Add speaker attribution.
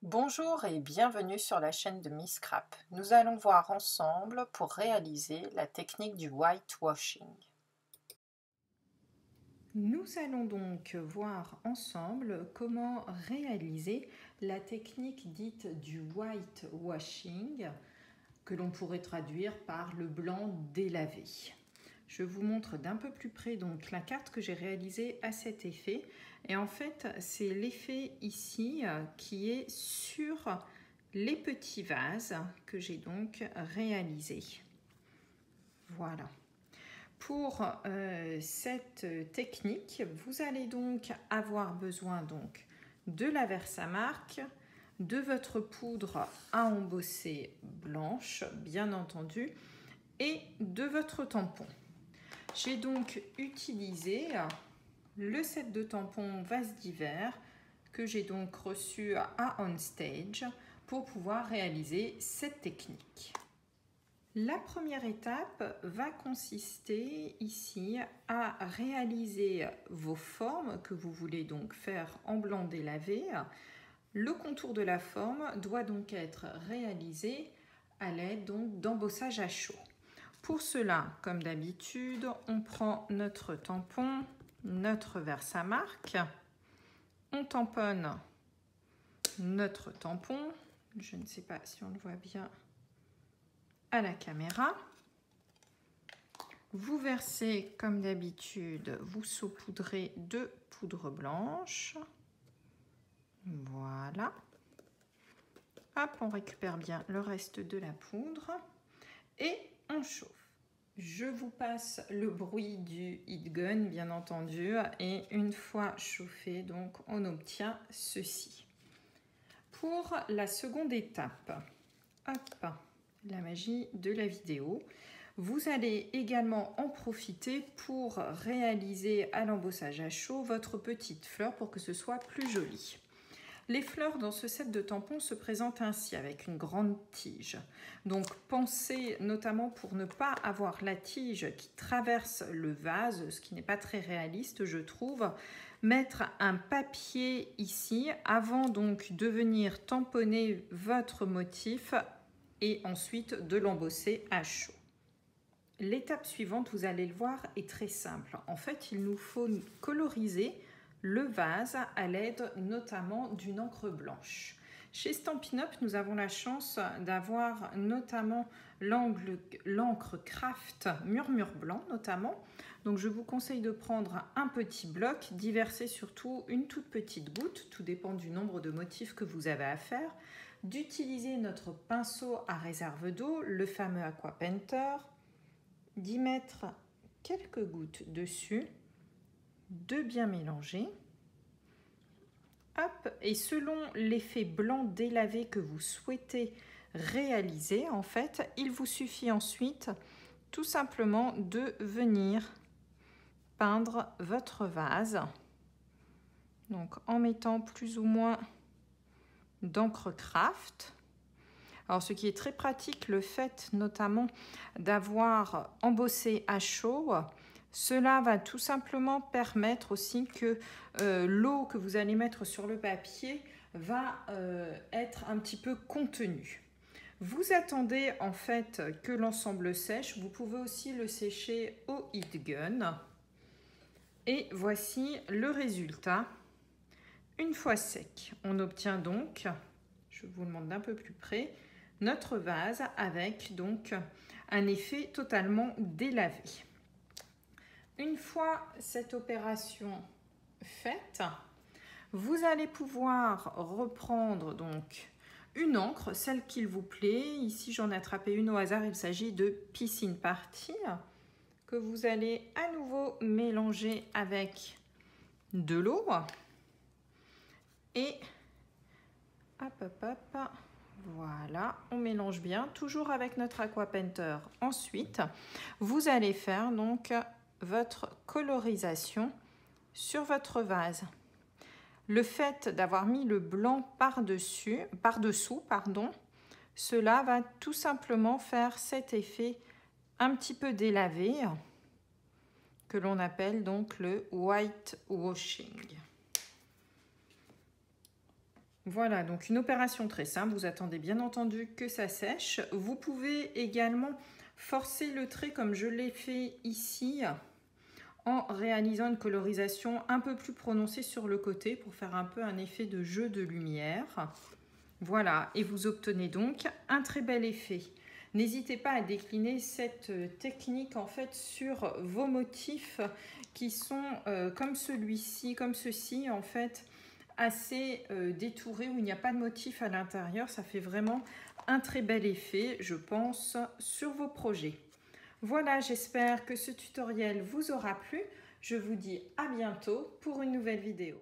Speaker 1: Bonjour et bienvenue sur la chaîne de Miss Scrap. Nous allons voir ensemble pour réaliser la technique du whitewashing. Nous allons donc voir ensemble comment réaliser la technique dite du whitewashing, que l'on pourrait traduire par le blanc délavé. Je vous montre d'un peu plus près donc la carte que j'ai réalisée à cet effet. Et en fait, c'est l'effet ici qui est sur les petits vases que j'ai donc réalisés. Voilà. Pour cette technique, vous allez donc avoir besoin donc de la Versamark, de votre poudre à embosser blanche, bien entendu, et de votre tampon. J'ai donc utilisé le set de tampons vase d'hiver que j'ai donc reçu à OnStage pour pouvoir réaliser cette technique. La première étape va consister ici à réaliser vos formes que vous voulez donc faire en blanc délavé. Le contour de la forme doit donc être réalisé à l'aide d'embossage à chaud. Pour cela, comme d'habitude, on prend notre tampon, notre Versamark, on tamponne notre tampon, je ne sais pas si on le voit bien à la caméra. Vous versez comme d'habitude, vous saupoudrez de poudre blanche. Voilà. Hop, on récupère bien le reste de la poudre et on chauffe. Je vous passe le bruit du heat gun, bien entendu, et une fois chauffé, donc on obtient ceci. Pour la seconde étape, hop, la magie de la vidéo, vous allez également en profiter pour réaliser à l'embossage à chaud votre petite fleur pour que ce soit plus joli. Les fleurs dans ce set de tampons se présentent ainsi avec une grande tige. Donc pensez notamment pour ne pas avoir la tige qui traverse le vase, ce qui n'est pas très réaliste je trouve, mettre un papier ici avant donc de venir tamponner votre motif et ensuite de l'embosser à chaud. L'étape suivante, vous allez le voir, est très simple. En fait, il nous faut coloriser le vase à l'aide notamment d'une encre blanche. Chez Stampin' Up, nous avons la chance d'avoir notamment l'encre Craft Murmure Blanc notamment. Donc je vous conseille de prendre un petit bloc, d'y verser surtout une toute petite goutte, tout dépend du nombre de motifs que vous avez à faire, d'utiliser notre pinceau à réserve d'eau, le fameux Aqua Painter, d'y mettre quelques gouttes dessus, de bien mélanger. Hop, et selon l'effet blanc délavé que vous souhaitez réaliser, en fait, il vous suffit ensuite tout simplement de venir peindre votre vase. Donc en mettant plus ou moins d'encre Craft. Alors ce qui est très pratique, le fait notamment d'avoir embossé à chaud, cela va tout simplement permettre aussi que l'eau que vous allez mettre sur le papier va être un petit peu contenue. Vous attendez en fait que l'ensemble sèche. Vous pouvez aussi le sécher au heat gun. Et voici le résultat. Une fois sec, on obtient donc, je vous le montre d'un peu plus près, notre vase avec donc un effet totalement délavé. Une fois cette opération faite, vous allez pouvoir reprendre donc une encre, celle qu'il vous plaît. Ici, j'en ai attrapé une au hasard. Il s'agit de Piscine Party que vous allez à nouveau mélanger avec de l'eau et hop, hop, hop. Voilà, on mélange bien, toujours avec notre Aqua Painter. Ensuite, vous allez faire donc votre colorisation sur votre vase. Le fait d'avoir mis le blanc par-dessous, cela va tout simplement faire cet effet un petit peu délavé que l'on appelle donc le whitewashing. Voilà, donc une opération très simple. Vous attendez bien entendu que ça sèche. Vous pouvez également forcer le trait comme je l'ai fait ici en réalisant une colorisation un peu plus prononcée sur le côté pour faire un peu un effet de jeu de lumière. Voilà, et vous obtenez donc un très bel effet. N'hésitez pas à décliner cette technique en fait sur vos motifs qui sont comme celui-ci, comme ceci en fait, assez détourés où il n'y a pas de motif à l'intérieur. Ça fait vraiment un très bel effet, je pense, sur vos projets. Voilà, j'espère que ce tutoriel vous aura plu. Je vous dis à bientôt pour une nouvelle vidéo.